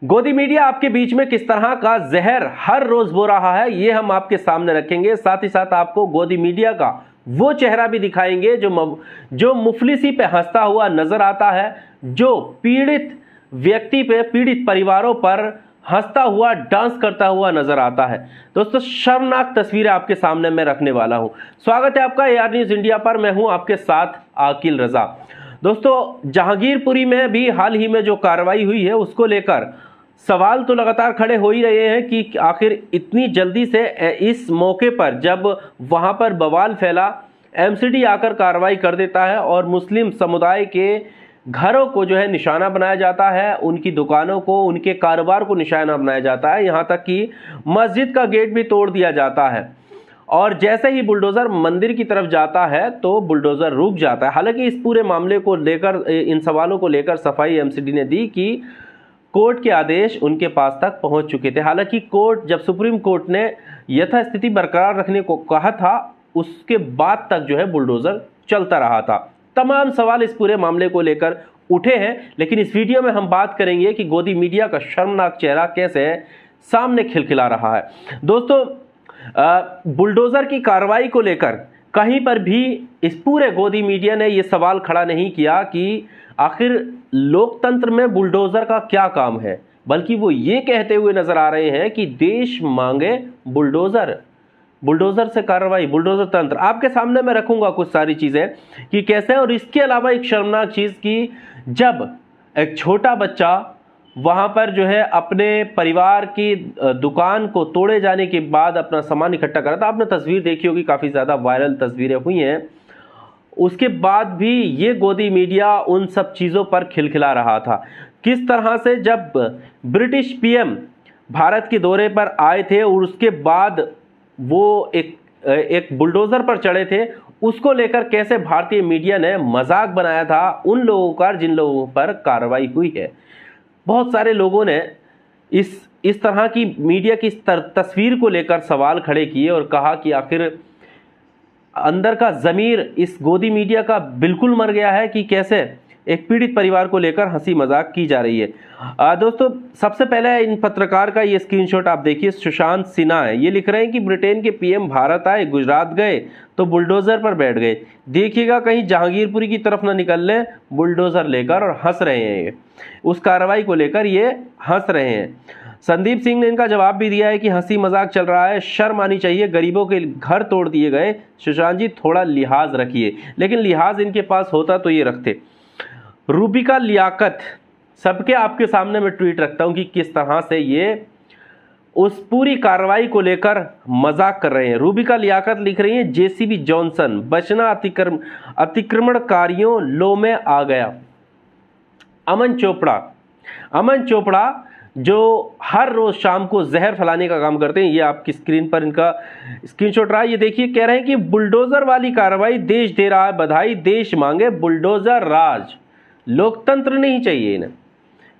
गोदी मीडिया आपके बीच में किस तरह का जहर हर रोज बो रहा है, ये हम आपके सामने रखेंगे। साथ ही साथ आपको गोदी मीडिया का वो चेहरा भी दिखाएंगे जो मुफलिसी पे हंसता हुआ नजर आता है, जो पीड़ित व्यक्ति पे, पीड़ित परिवारों पर हंसता हुआ, डांस करता हुआ नजर आता है। दोस्तों, शर्मनाक तस्वीरें आपके सामने मैं रखने वाला हूं। स्वागत है आपका AR न्यूज इंडिया पर। मैं हूं आपके साथ आकिल रजा। दोस्तों, जहांगीरपुरी में भी हाल ही में जो कार्रवाई हुई है उसको लेकर सवाल तो लगातार खड़े हो ही रहे हैं कि आखिर इतनी जल्दी से इस मौके पर जब वहां पर बवाल फैला, MCD आकर कार्रवाई कर देता है और मुस्लिम समुदाय के घरों को जो है निशाना बनाया जाता है, उनकी दुकानों को, उनके कारोबार को निशाना बनाया जाता है, यहाँ तक कि मस्जिद का गेट भी तोड़ दिया जाता है। और जैसे ही बुलडोज़र मंदिर की तरफ जाता है तो बुलडोज़र रुक जाता है। हालांकि इस पूरे मामले को लेकर, इन सवालों को लेकर सफाई MCD ने दी कि कोर्ट के आदेश उनके पास तक पहुंच चुके थे। हालांकि कोर्ट, जब सुप्रीम कोर्ट ने यथास्थिति बरकरार रखने को कहा था, उसके बाद तक जो है बुलडोज़र चलता रहा था। तमाम सवाल इस पूरे मामले को लेकर उठे हैं, लेकिन इस वीडियो में हम बात करेंगे कि गोदी मीडिया का शर्मनाक चेहरा कैसे सामने खिलखिला रहा है। दोस्तों, बुलडोज़र की कार्रवाई को लेकर कहीं पर भी इस पूरे गोदी मीडिया ने यह सवाल खड़ा नहीं किया कि आखिर लोकतंत्र में बुलडोज़र का क्या काम है, बल्कि वो ये कहते हुए नजर आ रहे हैं कि देश मांगे बुलडोज़र, बुलडोज़र से कार्रवाई, बुलडोज़र तंत्र। आपके सामने मैं रखूंगा कुछ सारी चीज़ें कि कैसे। और इसके अलावा एक शर्मनाक चीज़ की, जब एक छोटा बच्चा वहाँ पर जो है अपने परिवार की दुकान को तोड़े जाने के बाद अपना सामान इकट्ठा करा था। आपने तस्वीर देखी होगी, काफ़ी ज़्यादा वायरल तस्वीरें हुई हैं। उसके बाद भी ये गोदी मीडिया उन सब चीज़ों पर खिलखिला रहा था। किस तरह से जब ब्रिटिश PM भारत के दौरे पर आए थे और उसके बाद वो एक बुलडोज़र पर चढ़े थे, उसको लेकर कैसे भारतीय मीडिया ने मजाक बनाया था उन लोगों का जिन लोगों पर कार्रवाई हुई है। बहुत सारे लोगों ने इस तरह की मीडिया की तस्वीर को लेकर सवाल खड़े किए और कहा कि आखिर अंदर का ज़मीर इस गोदी मीडिया का बिल्कुल मर गया है कि कैसे एक पीड़ित परिवार को लेकर हंसी मजाक की जा रही है। दोस्तों, सबसे पहले इन पत्रकार का ये स्क्रीनशॉट आप देखिए। सुशांत सिन्हा है, ये लिख रहे हैं कि ब्रिटेन के PM भारत आए, गुजरात गए तो बुलडोज़र पर बैठ गए, देखिएगा कहीं जहांगीरपुरी की तरफ ना निकल ले बुलडोज़र लेकर, और हंस रहे हैं। ये उस कार्रवाई को लेकर ये हंस रहे हैं। संदीप सिंह ने इनका जवाब भी दिया है कि हंसी मजाक चल रहा है, शर्म आनी चाहिए, गरीबों के घर तोड़ दिए गए। सुशांत जी, थोड़ा लिहाज रखिए। लेकिन लिहाज इनके पास होता तो ये रखते। रूबिका लियाकत, सबके आपके सामने मैं ट्वीट रखता हूं कि किस तरह से ये उस पूरी कार्रवाई को लेकर मजाक कर रहे हैं। रूबिका लियाकत लिख रही हैं, JCB जॉनसन, बचना अतिक्रमणकारियों लो में आ गया। अमन चोपड़ा जो हर रोज शाम को जहर फैलाने का काम करते हैं, ये आपकी स्क्रीन पर इनका स्क्रीनशॉट रहा है। ये देखिए, कह रहे हैं कि बुलडोज़र वाली कार्रवाई देश दे रहा है बधाई, देश मांगे बुलडोज़र राज। लोकतंत्र नहीं चाहिए इन्हें,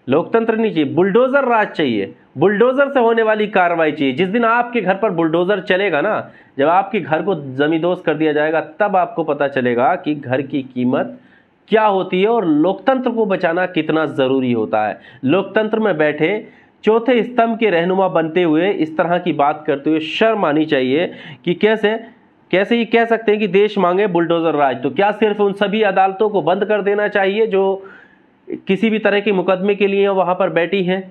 लोकतंत्र नहीं चाहिए, बुलडोज़र राज चाहिए। बुलडोज़र से होने वाली कार्रवाई चाहिए। जिस दिन आपके घर पर बुलडोज़र चलेगा ना, जब आपके घर को जमींदोज कर दिया जाएगा, तब आपको पता चलेगा कि घर की कीमत क्या होती है और लोकतंत्र को बचाना कितना ज़रूरी होता है। लोकतंत्र में बैठे चौथे स्तंभ के रहनुमा बनते हुए इस तरह की बात करते हुए शर्म आनी चाहिए कि कैसे ये कह सकते हैं कि देश मांगे बुलडोज़र राज। तो क्या सिर्फ उन सभी अदालतों को बंद कर देना चाहिए जो किसी भी तरह के मुकदमे के लिए वहाँ पर बैठी हैं?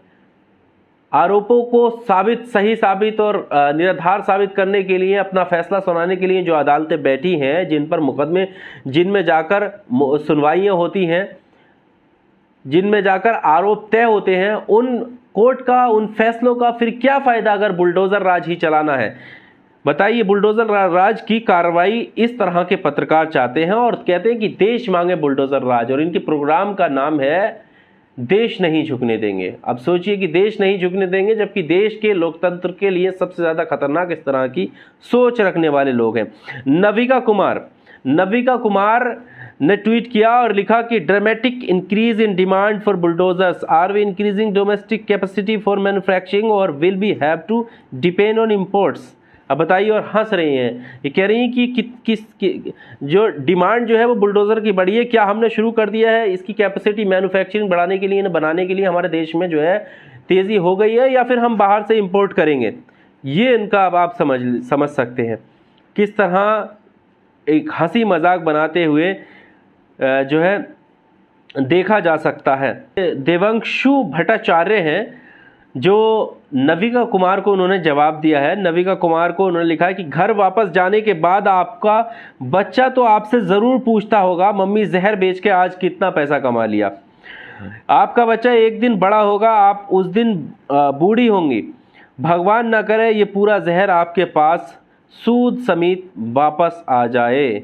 आरोपों को सही साबित और निराधार साबित करने के लिए, अपना फैसला सुनाने के लिए जो अदालतें बैठी हैं, जिन पर मुकदमे, जिनमें जाकर सुनवाइयाँ होती हैं, जिनमें जाकर आरोप तय होते हैं, उन कोर्ट का, उन फैसलों का फिर क्या फ़ायदा अगर बुलडोज़र राज ही चलाना है? बताइए। बुलडोज़र राज की कार्रवाई इस तरह के पत्रकार चाहते हैं और कहते हैं कि देश मांगे बुलडोज़र राज, और इनके प्रोग्राम का नाम है देश नहीं झुकने देंगे। अब सोचिए कि देश नहीं झुकने देंगे, जबकि देश के लोकतंत्र के लिए सबसे ज़्यादा खतरनाक इस तरह की सोच रखने वाले लोग हैं। नविका कुमार ने ट्वीट किया और लिखा कि dramatic increase in demand for bulldozers, are we increasing domestic capacity for manufacturing और will be have to depend on imports. अब बताइए, और हंस रही हैं। ये कह रही हैं कि जो डिमांड जो है वो बुलडोज़र की बढ़ी है, क्या हमने शुरू कर दिया है इसकी कैपेसिटी मैन्युफैक्चरिंग बढ़ाने के लिए, बनाने के लिए हमारे देश में जो है तेज़ी हो गई है या फिर हम बाहर से इंपोर्ट करेंगे, ये इनका अब आप समझ सकते हैं किस तरह एक हंसी मजाक बनाते हुए जो है देखा जा सकता है। देवांशु भट्टाचार्य हैं जो नविका कुमार को उन्होंने जवाब दिया है। नविका कुमार को उन्होंने लिखा है कि घर वापस जाने के बाद आपका बच्चा तो आपसे ज़रूर पूछता होगा, मम्मी जहर बेच के आज कितना पैसा कमा लिया। आपका बच्चा एक दिन बड़ा होगा, आप उस दिन बूढ़ी होंगी। भगवान ना करे ये पूरा जहर आपके पास सूद समेत वापस आ जाए।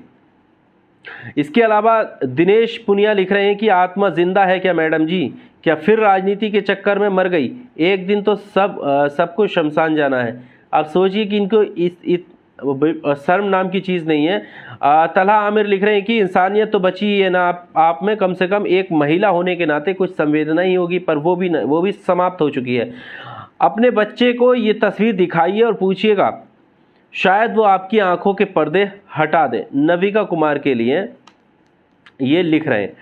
इसके अलावा दिनेश पुनिया लिख रहे हैं कि आत्मा जिंदा है क्या मैडम जी, क्या फिर राजनीति के चक्कर में मर गई, एक दिन तो सबको शमशान जाना है। आप सोचिए कि इनको इस शर्म नाम की चीज़ नहीं है। तलहा आमिर लिख रहे हैं कि इंसानियत तो बची ही है ना आप में, कम से कम एक महिला होने के नाते कुछ संवेदना ही होगी, पर वो भी समाप्त हो चुकी है। अपने बच्चे को ये तस्वीर दिखाइए और पूछिएगा, शायद वो आपकी आंखों के पर्दे हटा दे। नविका कुमार के लिए ये लिख रहे हैं।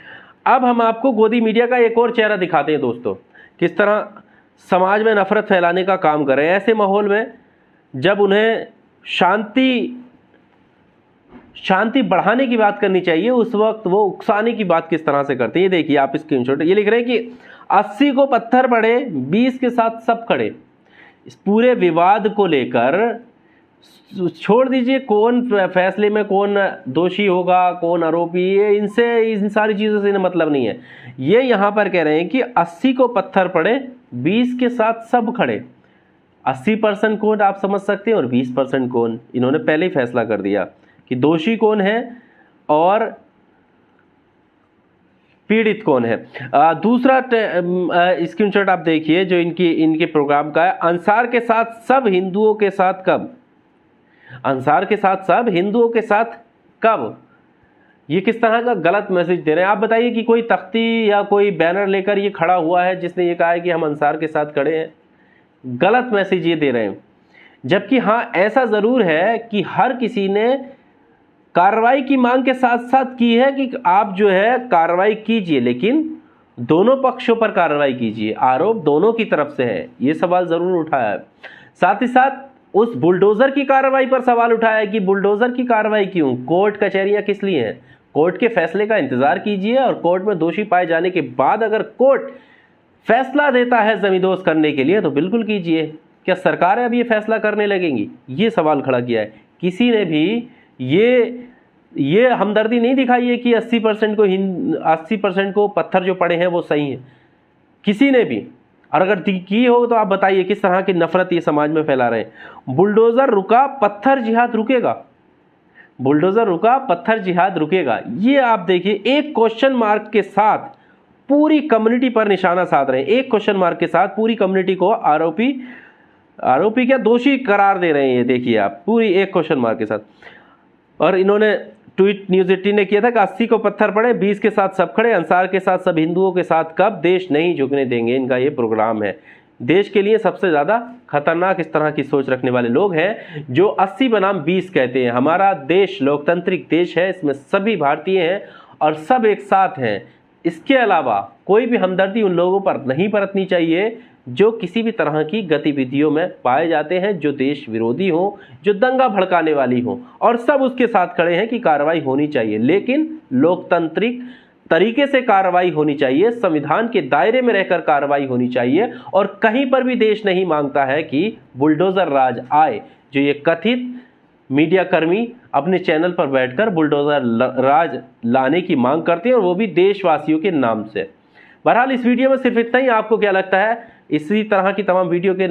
अब हम आपको गोदी मीडिया का एक और चेहरा दिखाते हैं दोस्तों, किस तरह समाज में नफरत फैलाने का काम कर रहे हैं। ऐसे माहौल में जब उन्हें शांति बढ़ाने की बात करनी चाहिए, उस वक्त वो उकसाने की बात किस तरह से करते हैं। ये देखिए आप स्क्रीनशॉट, ये लिख रहे हैं कि 80 को पत्थर पड़े, 20 के साथ सब खड़े। इस पूरे विवाद को लेकर छोड़ दीजिए कौन फैसले में कौन दोषी होगा, कौन आरोपी, ये इन सारी चीज़ों से मतलब नहीं है। ये यहाँ पर कह रहे हैं कि 80 को पत्थर पड़े, 20 के साथ सब खड़े। 80% कौन आप समझ सकते हैं और 20% कौन, इन्होंने पहले ही फैसला कर दिया कि दोषी कौन है और पीड़ित कौन है। दूसरा स्क्रीनशॉट आप देखिए जो इनके प्रोग्राम का है, अंसार के साथ सब हिंदुओं के साथ कब, अंसार के साथ सब हिंदुओं के साथ कब। ये किस तरह का गलत मैसेज दे रहे हैं। आप बताइए कि कोई तख्ती या कोई बैनर लेकर ये खड़ा हुआ है जिसने ये कहा है कि हम अंसार के साथ खड़े हैं। गलत मैसेज ये दे रहे हैं। जबकि हाँ, ऐसा ज़रूर है कि हर किसी ने कार्रवाई की मांग के साथ साथ की है कि आप जो है कार्रवाई कीजिए, लेकिन दोनों पक्षों पर कार्रवाई कीजिए। आरोप दोनों की तरफ से है, ये सवाल ज़रूर उठाया है। साथ ही साथ उस बुलडोज़र की कार्रवाई पर सवाल उठाया है कि बुलडोज़र की कार्रवाई क्यों, कोर्ट कचहरियाँ किस लिए हैं। कोर्ट के फैसले का इंतज़ार कीजिए और कोर्ट में दोषी पाए जाने के बाद अगर कोर्ट फैसला देता है जमींदोज करने के लिए तो बिल्कुल कीजिए। क्या सरकारें अब ये फैसला करने लगेंगी, ये सवाल खड़ा किया है। किसी ने भी ये हमदर्दी नहीं दिखाई है कि 80% को पत्थर जो पड़े हैं वो सही हैं, किसी ने भी। और अगर की हो तो आप बताइए किस तरह की नफरत ये समाज में फैला रहे हैं। बुलडोज़र रुका, पत्थर जिहाद रुकेगा। बुलडोज़र रुका, पत्थर जिहाद रुकेगा। ये आप देखिए, एक क्वेश्चन मार्क के साथ पूरी कम्युनिटी पर निशाना साध रहे हैं। एक क्वेश्चन मार्क के साथ पूरी कम्युनिटी को आरोपी क्या दोषी करार दे रहे हैं। ये देखिए आप, पूरी एक क्वेश्चन मार्क के साथ। और इन्होंने ट्वीट न्यूज़ 18 ने किया था कि 80 को पत्थर पड़े, 20 के साथ सब खड़े, अंसार के साथ सब हिंदुओं के साथ कब, देश नहीं झुकने देंगे। इनका ये प्रोग्राम है। देश के लिए सबसे ज़्यादा खतरनाक इस तरह की सोच रखने वाले लोग हैं जो 80 बनाम 20 कहते हैं। हमारा देश लोकतांत्रिक देश है, इसमें सभी भारतीय हैं और सब एक साथ हैं। इसके अलावा कोई भी हमदर्दी उन लोगों पर नहीं बरतनी चाहिए जो किसी भी तरह की गतिविधियों में पाए जाते हैं, जो देश विरोधी हो, जो दंगा भड़काने वाली हो, और सब उसके साथ खड़े हैं कि कार्रवाई होनी चाहिए, लेकिन लोकतांत्रिक तरीके से कार्रवाई होनी चाहिए, संविधान के दायरे में रहकर कार्रवाई होनी चाहिए। और कहीं पर भी देश नहीं मांगता है कि बुलडोज़र राज आए, जो ये कथित मीडिया कर्मी अपने चैनल पर बैठकर बुलडोज़र राज लाने की मांग करते हैं, और वो भी देशवासियों के नाम से। बहरहाल इस वीडियो में सिर्फ इतना ही। आपको क्या लगता है? इसी तरह की तमाम वीडियो के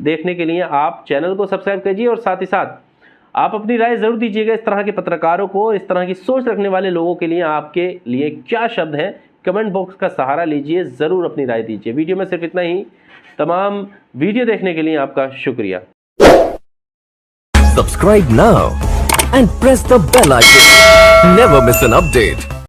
देखने के लिए आप चैनल को सब्सक्राइब कीजिए और साथ ही साथ आप अपनी राय ज़रूर दीजिएगा इस तरह के पत्रकारों को, इस तरह की सोच रखने वाले लोगों के लिए आपके लिए क्या शब्द हैं। कमेंट बॉक्स का सहारा लीजिए, ज़रूर अपनी राय दीजिए। वीडियो में सिर्फ इतना ही। तमाम वीडियो देखने के लिए आपका शुक्रिया। Subscribe now and press the bell icon. Never miss an update.